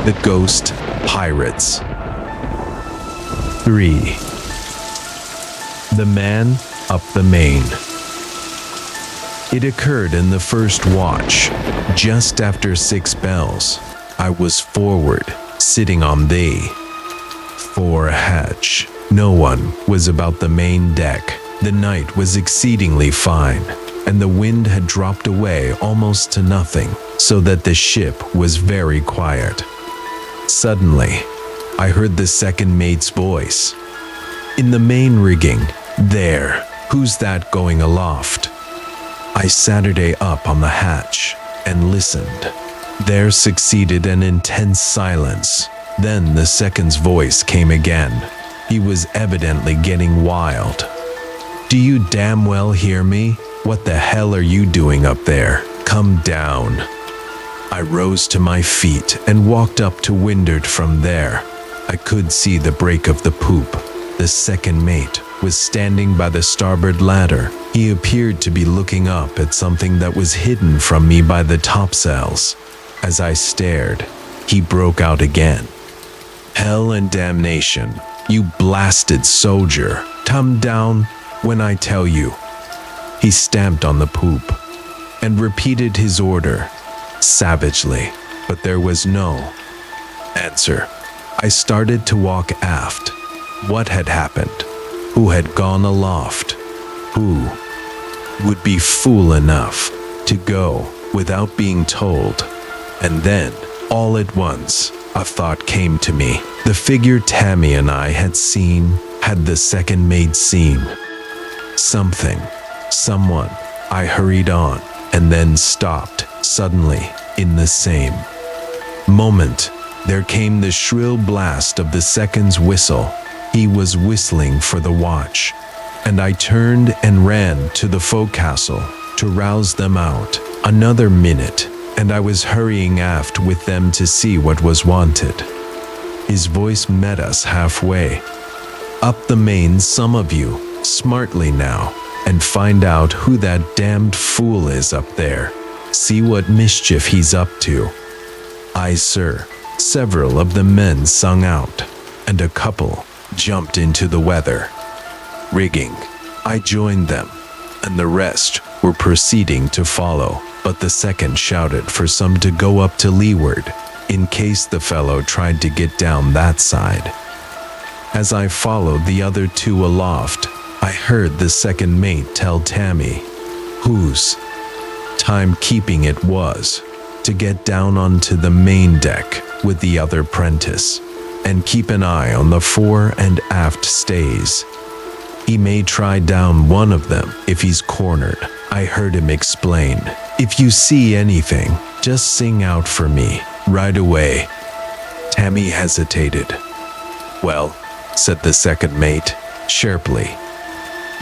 The Ghost Pirates. 3. The Man Up the Main. It occurred in the first watch, just after 6 bells. I was forward, sitting on the fore hatch. No one was about the main deck. The night was exceedingly fine, and the wind had dropped away almost to nothing, so that the ship was very quiet. Suddenly, I heard the second mate's voice. In the main rigging, there, who's that going aloft? I Saturday up on the hatch and listened. There succeeded an intense silence. Then the second's voice came again. He was evidently getting wild. Do you damn well hear me? What the hell are you doing up there? Come down. I rose to my feet and walked up to windward. From there, I could see the break of the poop. The second mate was standing by the starboard ladder. He appeared to be looking up at something that was hidden from me by the topsails. As I stared, he broke out again. Hell and damnation, you blasted soldier. Come down when I tell you. He stamped on the poop and repeated his order savagely, but there was no answer. I started to walk aft. What had happened? Who had gone aloft? Who would be fool enough to go without being told? And then, all at once, a thought came to me. The figure Tammy and I had seen, had the second mate seen? Something, someone. I hurried on, and then stopped, suddenly, in the same moment. There came the shrill blast of the second's whistle. He was whistling for the watch, and I turned and ran to the forecastle to rouse them out. Another minute, and I was hurrying aft with them to see what was wanted. His voice met us halfway. Up the main, some of you, smartly now, and find out who that damned fool is up there. See what mischief he's up to. Aye, sir. Several of the men sung out, and a couple jumped into the weather rigging. I joined them, and the rest were proceeding to follow, but the second shouted for some to go up to leeward, in case the fellow tried to get down that side. As I followed the other two aloft, I heard the second mate tell Tammy whose timekeeping it was to get down onto the main deck with the other apprentice, and keep an eye on the fore and aft stays. He may try down one of them if he's cornered. I heard him explain. If you see anything, just sing out for me, right away. Tammy hesitated. Well, said the second mate, sharply.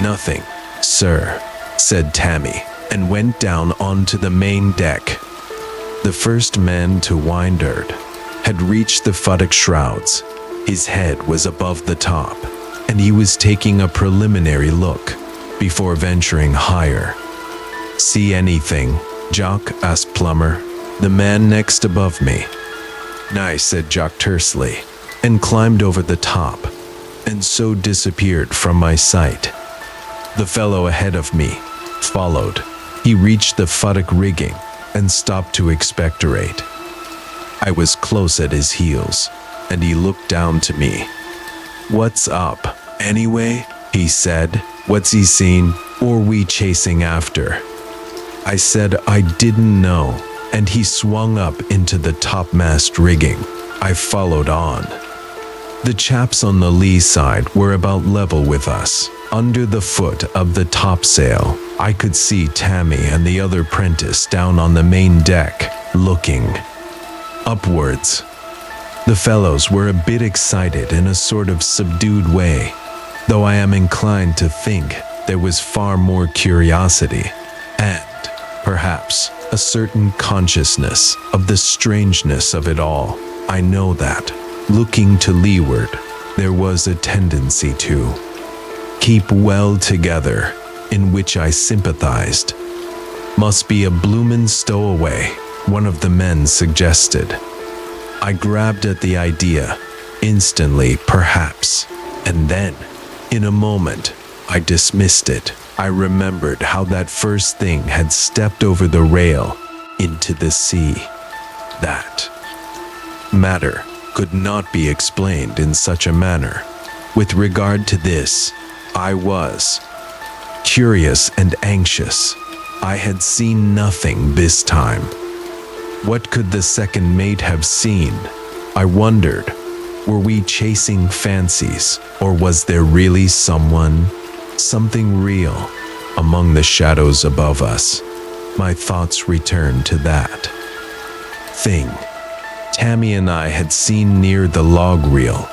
Nothing, sir, said Tammy, and went down onto the main deck. The first man to windward had reached the futtock shrouds. His head was above the top, and he was taking a preliminary look before venturing higher. See anything, Jock? asked Plummer, the man next above me. Nay, said Jock tersely, and climbed over the top, and so disappeared from my sight. The fellow ahead of me followed. He reached the futtock rigging and stopped to expectorate. I was close at his heels, and he looked down to me. What's up, anyway? He said. What's he seen, or we chasing after? I said I didn't know, and he swung up into the topmast rigging. I followed on. The chaps on the lee side were about level with us. Under the foot of the topsail, I could see Tammy and the other apprentice down on the main deck, looking upwards. The fellows were a bit excited in a sort of subdued way, though I am inclined to think there was far more curiosity, and, perhaps, a certain consciousness of the strangeness of it all. I know that, looking to leeward, there was a tendency to keep well together, in which I sympathized. Must be a bloomin' stowaway, one of the men suggested. I grabbed at the idea, instantly perhaps, and then, in a moment, I dismissed it. I remembered how that first thing had stepped over the rail into the sea. That matter could not be explained in such a manner. With regard to this, I was curious and anxious. I had seen nothing this time. What could the second mate have seen? I wondered. Were we chasing fancies, or was there really something real among the shadows above us? My thoughts returned to that thing Tammy and I had seen near the log reel.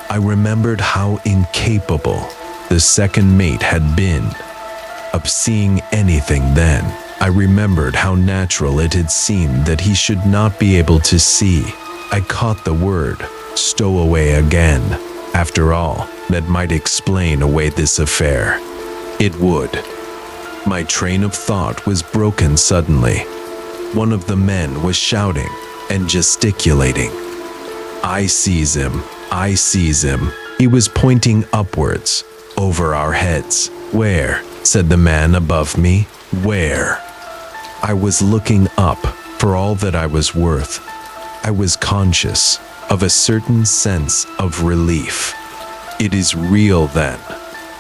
I remembered how incapable the second mate had been of seeing anything then. I remembered how natural it had seemed that he should not be able to see. I caught the word stowaway again. After all, that might explain away this affair. It would. My train of thought was broken suddenly. One of the men was shouting and gesticulating. I sees him. I sees him. He was pointing upwards, over our heads. Where? Said the man above me. Where? I was looking up for all that I was worth. I was conscious of a certain sense of relief. It is real then,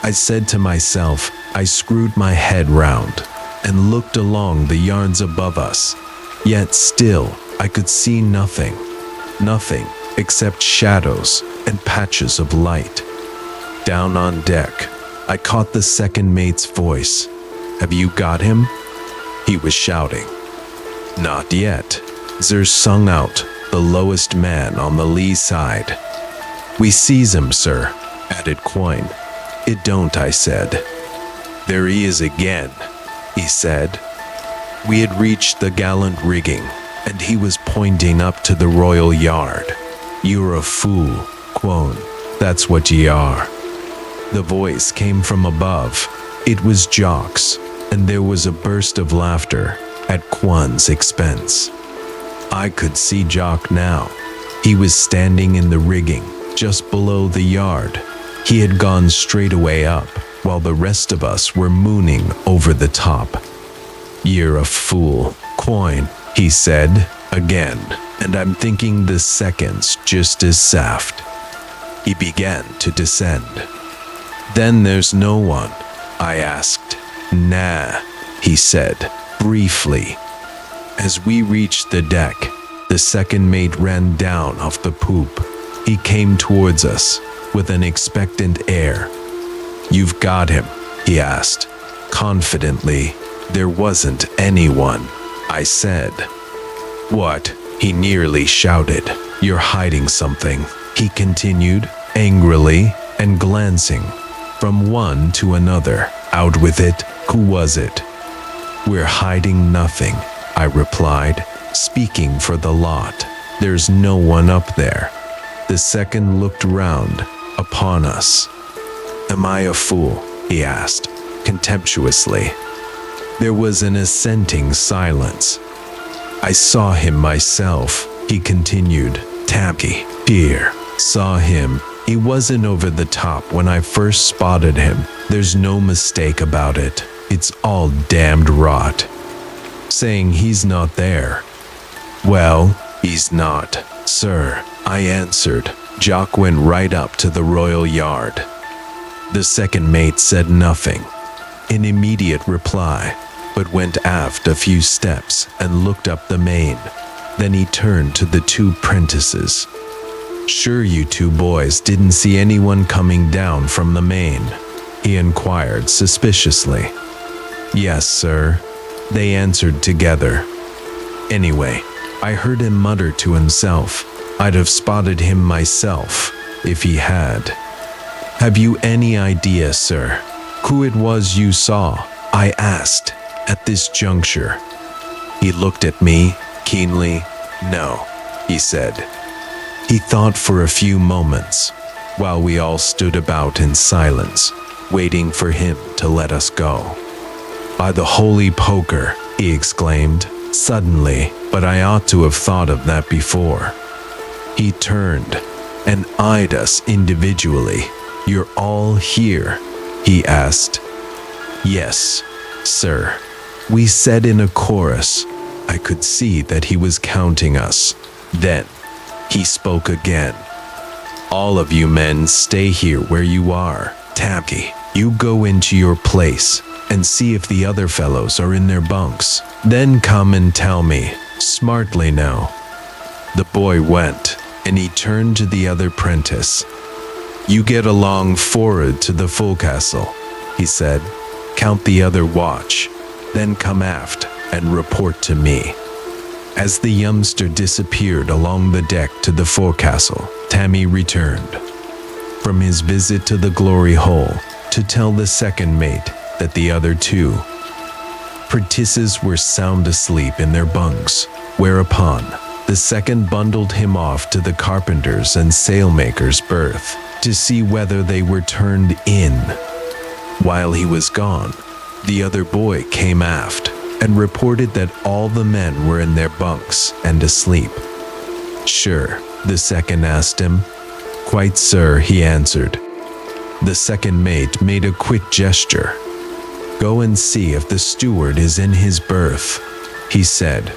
I said to myself. I screwed my head round and looked along the yards above us. Yet still, I could see nothing. Nothing except shadows and patches of light. Down on deck, I caught the second mate's voice. Have you got him? He was shouting. Not yet. Zer sung out, the lowest man on the lee side. We sees him, sir, added Quine. It don't, I said. There he is again, he said. We had reached the gallant rigging, and he was pointing up to the royal yard. You're a fool, Quone, that's what ye are. The voice came from above. It was Jock's, and there was a burst of laughter at Quone's expense. I could see Jock now. He was standing in the rigging, just below the yard. He had gone straightaway up, while the rest of us were mooning over the top. You're a fool, Quine, he said, again, and I'm thinking the seconds just as saft. He began to descend. Then there's no one, I asked. Nah, he said, briefly. As we reached the deck, the second mate ran down off the poop. He came towards us with an expectant air. You've got him, he asked, confidently. There wasn't anyone, I said. What? He nearly shouted. You're hiding something, he continued, angrily, and glancing from one to another. Out with it. Who was it? We're hiding nothing, I replied, speaking for the lot. There's no one up there. The second looked round upon us. Am I a fool? He asked, contemptuously. There was an assenting silence. I saw him myself, he continued. Tammy, dear, saw him. He wasn't over the top when I first spotted him. There's no mistake about it. It's all damned rot. Saying he's not there. Well, he's not, sir, I answered. Jock went right up to the royal yard. The second mate said nothing in immediate reply, but went aft a few steps and looked up the main. Then he turned to the two prentices. Sure you two boys didn't see anyone coming down from the main? He inquired suspiciously. Yes, sir, they answered together. Anyway, I heard him mutter to himself. I'd have spotted him myself if he had. Have you any idea, sir, who it was you saw? I asked at this juncture. He looked at me keenly. No, he said. He thought for a few moments, while we all stood about in silence, waiting for him to let us go. By the holy poker, he exclaimed, suddenly, but I ought to have thought of that before. He turned and eyed us individually. "You're all here?" he asked. "Yes, sir," we said in a chorus. I could see that he was counting us. Then he spoke again. "All of you men stay here where you are. Tammy, you go into your place and see if the other fellows are in their bunks. Then come and tell me, smartly now." The boy went, and he turned to the other apprentice. "You get along forward to the forecastle," he said. "Count the other watch, then come aft and report to me." As the youngster disappeared along the deck to the forecastle, Tammy returned from his visit to the glory hole to tell the second mate that the other two apprentices were sound asleep in their bunks, whereupon the second bundled him off to the carpenter's and sailmaker's berth to see whether they were turned in. While he was gone, the other boy came aft and reported that all the men were in their bunks and asleep. "Sure?" the second asked him. "Quite, sir," he answered. The second mate made a quick gesture. "Go and see if the steward is in his berth," he said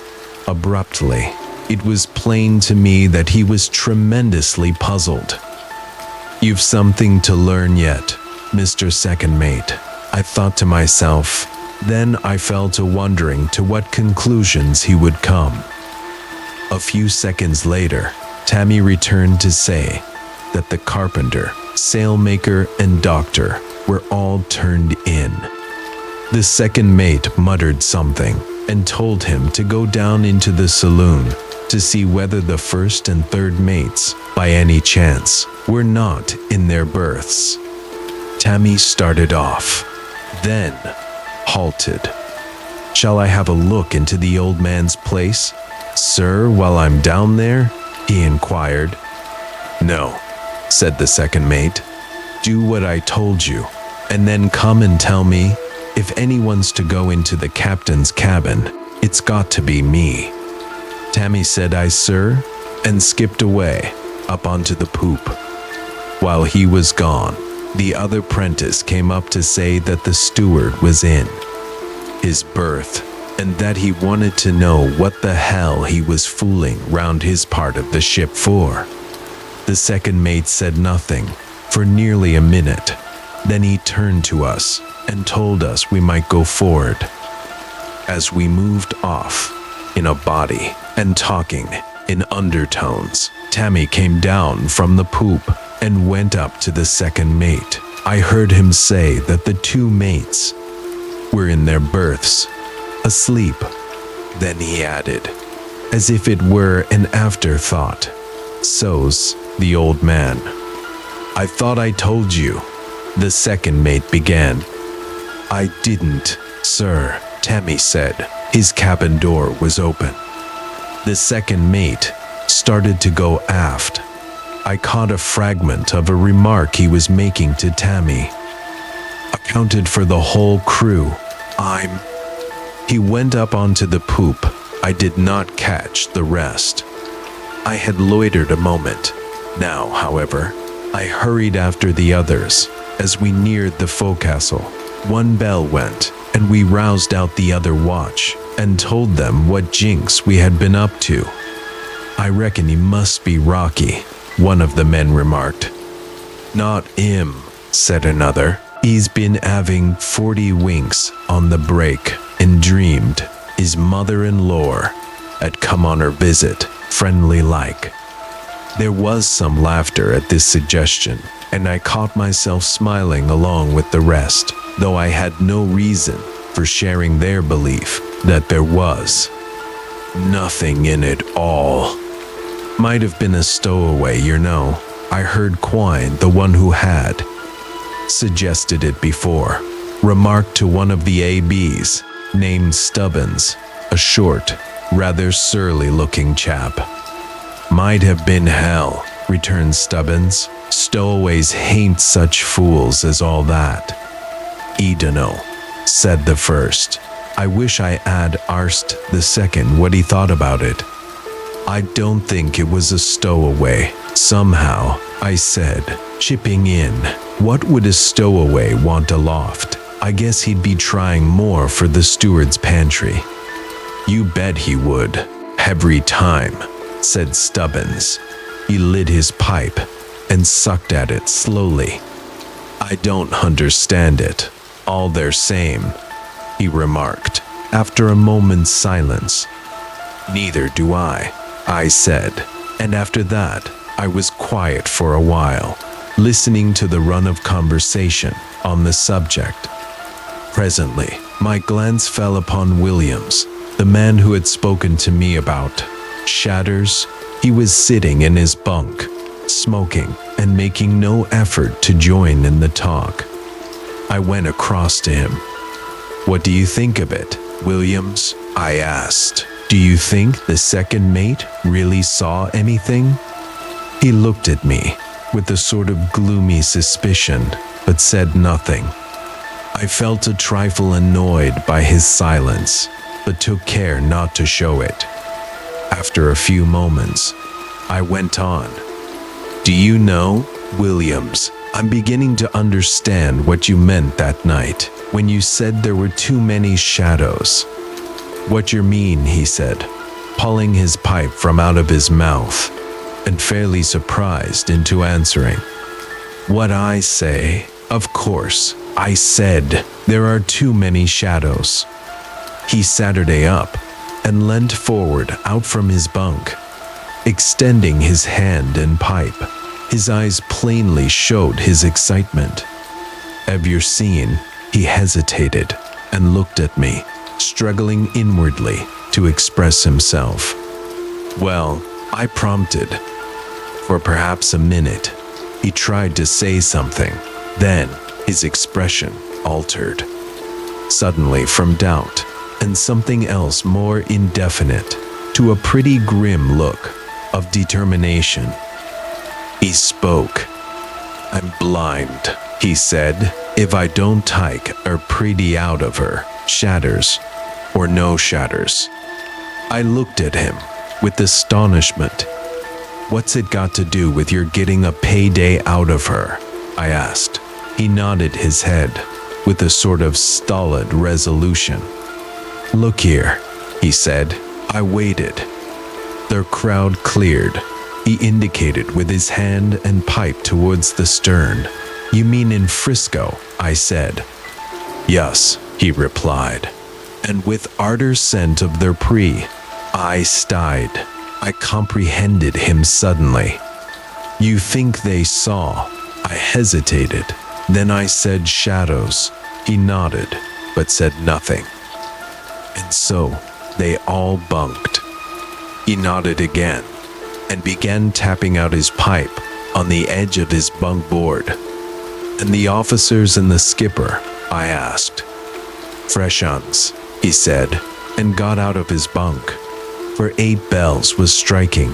abruptly. It was plain to me that he was tremendously puzzled. "You've something to learn yet, Mr. Second Mate," I thought to myself. Then I fell to wondering to what conclusions he would come. A few seconds later, Tammy returned to say that the carpenter, sailmaker, and doctor were all turned in. The second mate muttered something and told him to go down into the saloon to see whether the first and third mates, by any chance, were not in their berths. Tammy started off, then halted. "Shall I have a look into the old man's place, sir, while I'm down there?" he inquired. "No," said the second mate. "Do what I told you, and then come and tell me. If anyone's to go into the captain's cabin, it's got to be me." Tammy said, "Aye, sir," and skipped away up onto the poop. While he was gone, the other apprentice came up to say that the steward was in his berth and that he wanted to know what the hell he was fooling round his part of the ship for. The second mate said nothing for nearly a minute. Then he turned to us and told us we might go forward. As we moved off in a body and talking in undertones, Tammy came down from the poop and went up to the second mate. I heard him say that the two mates were in their berths, asleep. Then he added, as if it were an afterthought, "So's the old man." "I thought I told you," the second mate began. "I didn't, sir," Tammy said. His cabin door was open. The second mate started to go aft. I caught a fragment of a remark he was making to Tammy. "Accounted for the whole crew. He went up onto the poop. I did not catch the rest. I had loitered a moment. Now, however, I hurried after the others. As we neared the forecastle, one bell went, and we roused out the other watch and told them what jinx we had been up to. "I reckon he must be Rocky," one of the men remarked. "Not him," said another. "He's been having 40 winks on the break and dreamed his mother-in-law had come on her visit, friendly like." There was some laughter at this suggestion, and I caught myself smiling along with the rest, though I had no reason for sharing their belief that there was nothing in it all. Might have been a stowaway, you know. I heard Quine, the one who had suggested it before, remarked to one of the ABs, named Stubbins, a short, rather surly-looking chap. "Might have been hell," returned Stubbins. "Stowaways hain't such fools as all that." "I dunno," said the first. I wish I had asked the second what he thought about it. I don't think it was a stowaway. Somehow, I said, chipping in. What would a stowaway want aloft? I guess he'd be trying more for the steward's pantry. You bet he would. Every time, said Stubbins. He lit his pipe and sucked at it slowly. I don't understand it. All they're same, he remarked, after a moment's silence. Neither do I said, and after that, I was quiet for a while, listening to the run of conversation on the subject. Presently, my glance fell upon Williams, the man who had spoken to me about shadows. He was sitting in his bunk, smoking and making no effort to join in the talk. I went across to him. What do you think of it, Williams? I asked. Do you think the second mate really saw anything? He looked at me with a sort of gloomy suspicion, but said nothing. I felt a trifle annoyed by his silence, but took care not to show it. After a few moments, I went on. Do you know, Williams, I'm beginning to understand what you meant that night when you said there were too many shadows. What you mean, he said, pulling his pipe from out of his mouth, and fairly surprised into answering. What I say, of course, I said there are too many shadows. He Saturday up and leant forward out from his bunk, extending his hand and pipe. His eyes plainly showed his excitement. Have you seen? He hesitated and looked at me, struggling inwardly to express himself. Well, I prompted. For perhaps a minute, he tried to say something. Then his expression altered, suddenly from doubt and something else more indefinite to a pretty grim look of determination. He spoke. I'm blind, he said. If I don't take her pretty out of her, shatters or no shatters. I looked at him with astonishment. What's it got to do with your getting a payday out of her? I asked. He nodded his head with a sort of stolid resolution. Look here, he said. I waited. The crowd cleared. He indicated with his hand and pipe towards the stern. You mean in Frisco? I said. Yes, he replied, and with ardor scent of their I sighed. I comprehended him suddenly. You think they saw? I hesitated. Then I said shadows. He nodded, but said nothing. And so they all bunked. He nodded again and began tapping out his pipe on the edge of his bunk board. And the officers and the skipper? I asked. Fresh uns, he said, and got out of his bunk, for 8 bells was striking.